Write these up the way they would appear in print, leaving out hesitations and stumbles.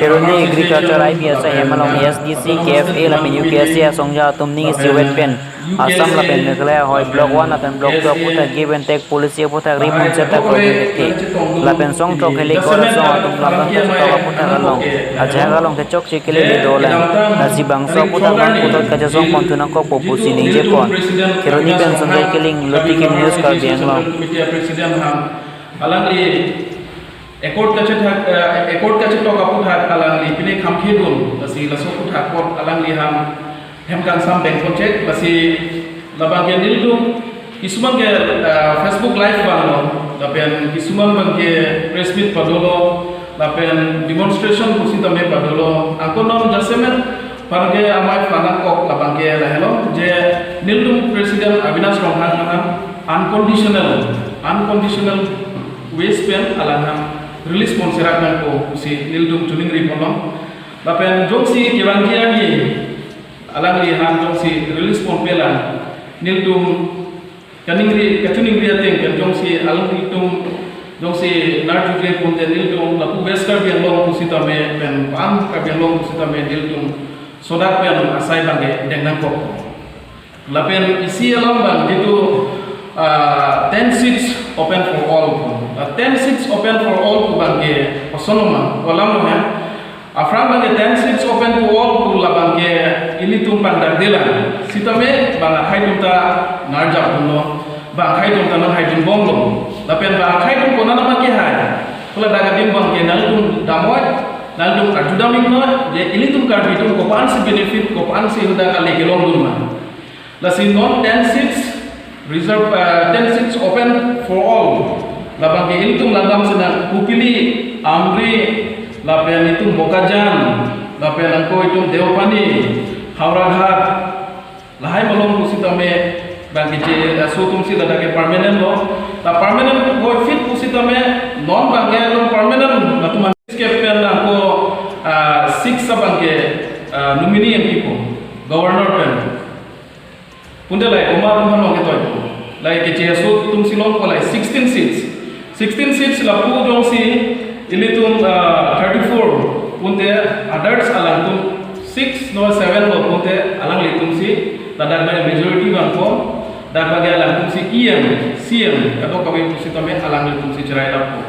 Keruni Agriculture IBS Hemalong SDC KFA la pen UKC Songja Tumning Siwet pen Assam la pen Meghalaya Hoi Block 1 la pen Block 2 puta give and take policy puta rimun seta community la pen Song Chok heli corazon atum la pen ta puta galong aja galong ke chok chikile li dolan na sibang so puta bang putot ka jasong kontunang ko popusi ni Jepon Keruni pen Sunday killing Lotikim news ka bianglong alang li ekor kache to kaput hat alang li pine khamkhe dul basi laso put hat pot alang li hem kan sam bank project basi labang ke nil dum kisuman ke Facebook live bang lapen kisuman bang ke press meet padolo lapen demonstration kusita me padolo akonom jasemen parge amai fanak kok labang ke lahelo je nil dum president Avinash Ronghang unconditional waste pen alang release ponserak dan ko si nildum tuning ripolong lapen jongsi kewangia ni alang li jongsi release pon pela nildum kaningri ateng kan jongsi alang nildum jongsi large grade pon nildum lapu wester biang long kusita me pen pam ka biang long kusita me nildum sodak pen asai bange dengan ko lapen isi alam bang itu 10 seats open for all 10 seats open for all ku bangke osonoma walam no afram bangke 10 seats open to all ku la bangke ini tumpang dardela sitame bang haidum ta narja puno bang haidum ta nang haidum bonglo lapen bang haidum ko nana bangke hai kula daga dim bangke nalum damoy nalum ajudaming no je ini tum karbitum ko pan si benefit ko pan si huda kale gelong dulma la si non 10 seats reserve 10 seats open for all labang ke iltum landam sedang kupili amri lapian itu Mokajan lapian angko itu Deopani Hauraghat lahai malong kusita me bang ke sutum si dada ke permanent lo la permanent go fit kusita me non bang ke lo permanent latu man captain angko 6 sabang ke nominee yang tipo governor pen punde lai omar mahano ke toy lai ke jesu tum silong ko lai 16 seats lapu jongsi ilitum 34 punte adults alang tum 6 no 7 lo punte alang litum si dadak bagi majority bang ko dak bagi alang tum si cm atau kami pusi tame alang litum si cerai lapu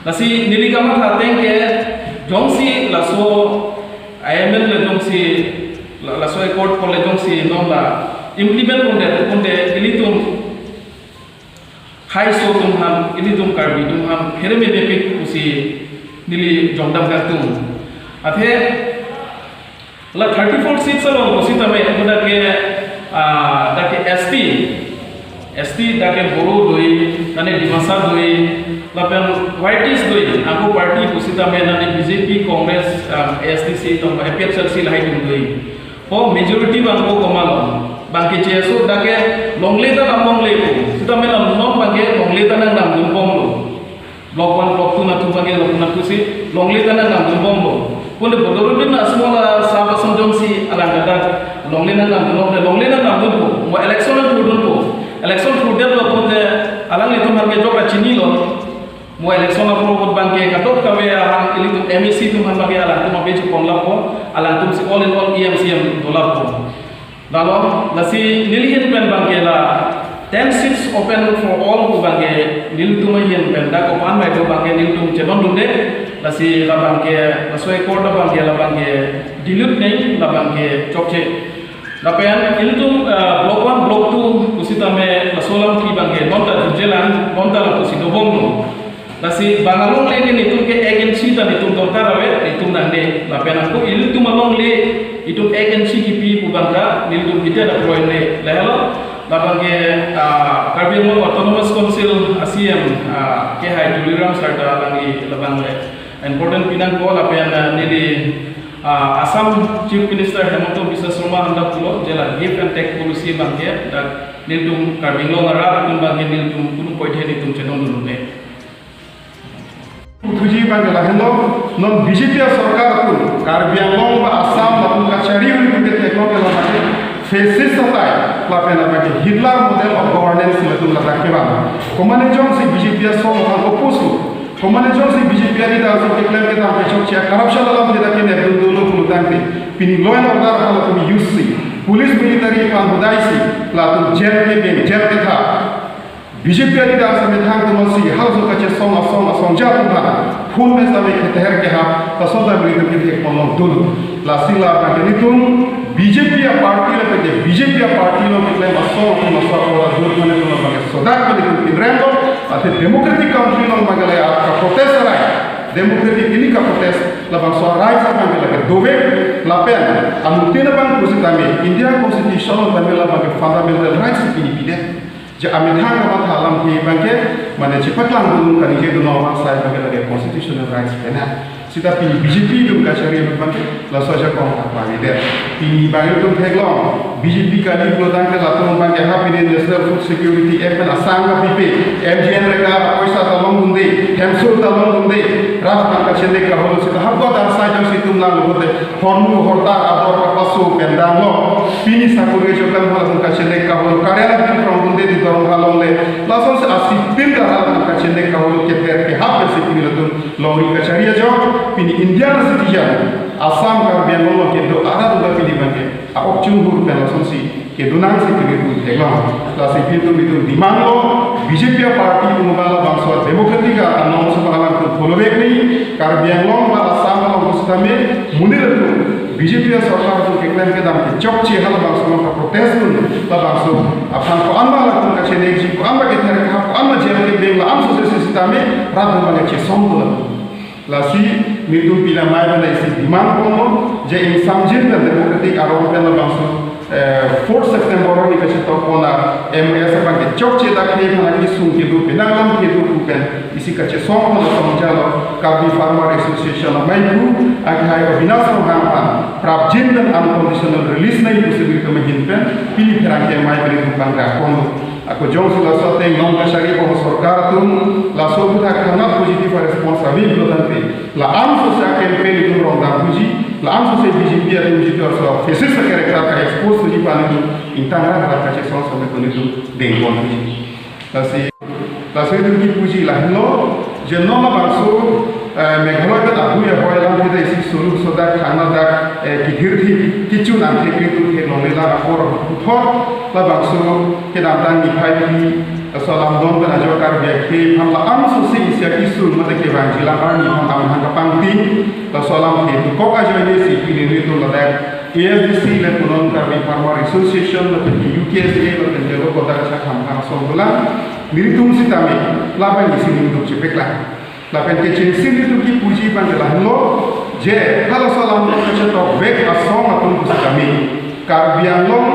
nasi niligama hateng ke jongsi laso IML le jongsi laso court ko le jongsi nomla implement punde ilitum hai so tum ham ini tum karbi tum ham here me benefit usi nili jongdam kartum athe la 34 seats alo usi tame kuda ke dake ST dake boru doi nane dimasa doi lapen whiteis doi aku party usi tame nane BJP Congress SDC tum APSLC lahai tum doi ho majority bangko komalo bangke jesu dake longleta namong lepo kita melam non bangke longleta nang nam dumpong lo block 1 block 2 na tu bangke block na tu si longleta nang nam dumpong lo punde bodorudin na semua sahabat sonjong si alang dadak longleta nang dumpo mo election na tudunpo election tudel lo punde alang itu marke jokra chini lo mo election na pro bangke katot kawe hang ilitu MEC tu man bangke alang tu mabeju konlapo alang tu si all in all EMCM dolapo lalu nasi nilihin pen bangkela 10 seats open for all ku bangke niltum yen pen da ko pan mai do bangke niltum chedon dunde nasi la bangke nasoi korda bangke la bangke dilute nei la bangke chokche la pen niltum block 1 block 2 kusita me lasolam ki bangke nonta jelan nonta la kusido bongno nasi bangalong le ni nitum ke agency ta nitum dorkar awe nitum nande la pen aku niltum along le itu agency kipi bubangka niltum kita ada proyek le lehelo labangke Karbi Anglong Autonomous Council ASEAN ke hai Juliram sarta langi labang important pinang ko lapian nili Assam Chief Minister Hemanto Biswa Sarma hendak pulo jela give and take policy bangke dan niltum Karbi Anglong arab tum bangke niltum punu poithe nitum chedon dulune Tujuh bangla hendo non BJP सरकार को कार्बी आंगलोंग व आसाम लापन कचहरी हुई बिटे टेक्नोलॉजी लाके फेसिस होता है लापन लाके हिटलर मॉडल ऑफ गवर्नेंस में तुम लगा के बात कॉमन जोन से BJP सो लोगों को post Komane jong si BJP ani da so claim ke tam chok chia corruption alam kita ke ne dulu puluh tangte pini law and order hala kami use si police military pan hodai si la tu jail ke tha BJP ani da sa me thang tu si hal so ka che song ja tu tha phone me sa me ke ter ke ha ta so da bri ke ek mon dulu la sila ka ke ni tum BJP ya party la ke BJP ya party lo ke claim aso ko dur mane tu ma so da ko ni rendo ate democratic country lo magale आपका protest है democratic ini का protest labang so right sa kami lagi dove lapen amutin bang kusitami India constitution lo kami labang fundamental rights ini pide je amithang ka thalam ki bangke mane cepat lang dulu kan je dulu orang saya bangke lagi constitutional rights pena sita pini BJP dum ka chari bangke la soja ko apa ide pini bangke dum theglong BJP ka ni prodan ke latung bangke ha pini national food security act na sanga pipe MGN reka paisa talong gunde hemsul talong gunde ras ka chende ka holo sita habba dar sa jam situm lang bote hormu horta ador ka pasu pendang lo pini sakure jokan holo ka chende ka holo karyala pin from gunde di dorong halong le lason se asipin ka halo ka chende ka holo ke ter ke habbe se pini latun lori ka charia jo pini Indian citizen Assam ka bian lo ke do ara do pini bangke apok chungur pe lason si ke dunang se pini tu theglang la se pini tu bitu dimang lo BJP party tu mala bangso democratic ka anom se pangala tu follow back ni kar bian lo ba Assam lo kusitame munir tu BJP सरकार तो केकलेन के दाम के चौक ची हल बांसो का प्रोटेस्ट न ला बांसो अपन को अनमा ला तुम का चेने जी को अनमा के थर का को अनमा जेल के बेम ला अम से सिस्टम में रात में के सोम तो ला सी मिदु पिला माय बना इसी डिमांड को जे इन समझिन द डेमोक्रेटिक आरोप पे ला बांसो 4 September ni ka chito ko na MRS bang ke chok che da ke na ki sun ke du pe na lam ke du ku pen isi ka che som ko na jalo ka bi farmer association mai ku ag hai ko binas ko ha pa prap jin dan unconditional release nai possible ko mahin pen pili phera ke mai bari ku kan ra ko ako jong su la so te ngom ka shari ko sarkar tum la so bu tha khana positive responsible ko dan pe la am so sa campaign ku ro da buji la am so se BJP ya BJP so faces ka character ka expose to ji pani intang ra ka che so so me ko ni tu de kon la se ki puji la no je no ma ba so Meghalaya का आबू या होय लाम के इसी सुरु सदा खाना दा की धीरथि किचु नाम के कितु के नोलेला और थोर ला बाक्सो के दामदान नि फाइपि सलाम दोन बना जोकार व्यक्ति हम ला अन सुसि इसिया की सुर मते के बांजिला आर्नी हम हम का पंक्ति ला सलाम के को का जोइने सी की नि तो लदा AFDC ले पुनन का बे फार्मर एसोसिएशन ल UKSA ल के लोग को दा हम का सोबला मिरितुम सितामे ला बा नि सिनि दु चेपेकला lapen ke chinsin itu ki puji pangelah lo je kalau salam kecetok back asong atau kami karbian long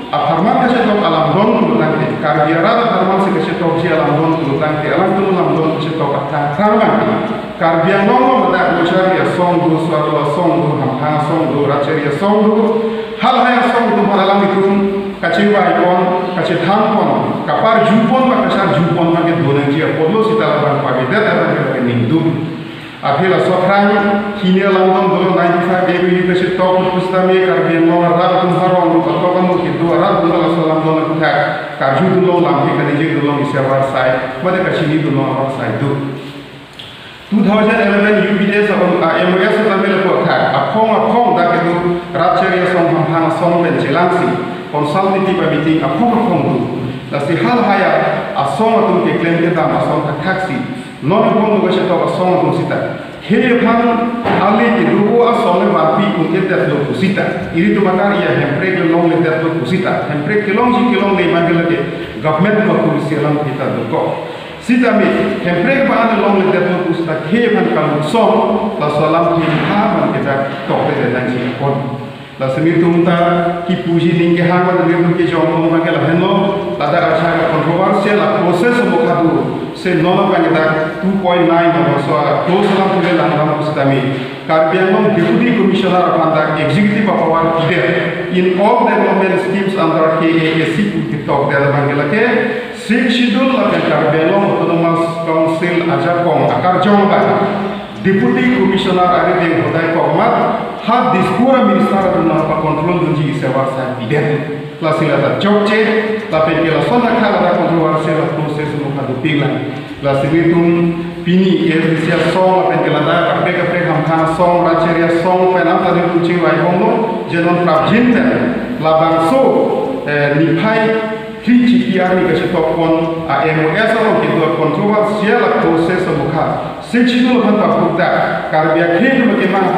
aparman kecetok alam don tu nanti karbiara aparman se kecetok si alam don tu nanti alam tu alam don kecetok karban karbian long ada ucari asong do suara asong do hamha asong do raceri asong do hal hal asong do alam itu kaciwa ikon kacitham pon kapar jupon ba kasar jupon ma ke donan ji apolo sitala ban pa beda ta ke nindu akhila sokran kini langdon dolo 95 ebi ni ke top pustame karbian lo ra tum haron ko to kan ki do ra dolo salam don ka karju dolo lam ke je dolo isawar sai made ka chini dolo war sai do 2011 UBS abang MRS tamil ko tha akhong da ke do racheri song hamhana song ben jelangsi consultative meeting akhong do la si hal haya asong atum ke claim ke dam asong ka taxi non ko no gase to asong atum sita he phan ali ki dugo asong le bapi ko ke dat lo sita iri to makar ya hempre ke long le dat lo sita hempre ke long ji ke long le mangel ke government ko policy lang kita do ko sita me hempre ba an long le dat lo sita he phan ka song la salam ki ha man ke da to ke da ji ko la semir tumta ki puji ninge hangwa de nirdu ke jom ma ke la heno la da acha ka controversial la process mo khadu se nona pa da 2.9 no so close la pule la na mustami karbian deputy commissioner of the executive power ide in all development schemes under KASC ki talk da bangela ke six schedule la karbian autonomous council aja kom akar jomba deputy commissioner ari de hodai komat had dispura minister na pa control dunji sewa sa iden la sila ta chokche la pe ke la sona khala da controversial process no ka dupila la silitum pini SDC song apen kelada kapre hamkhana song racheria song penam tadi kucing lai honglo jenon prabjinten labang so nipai Kici piari kasi topon a MOS alo kita kontroversial proses sebuka. Secido lepas tak bukta, karena kini bagaimana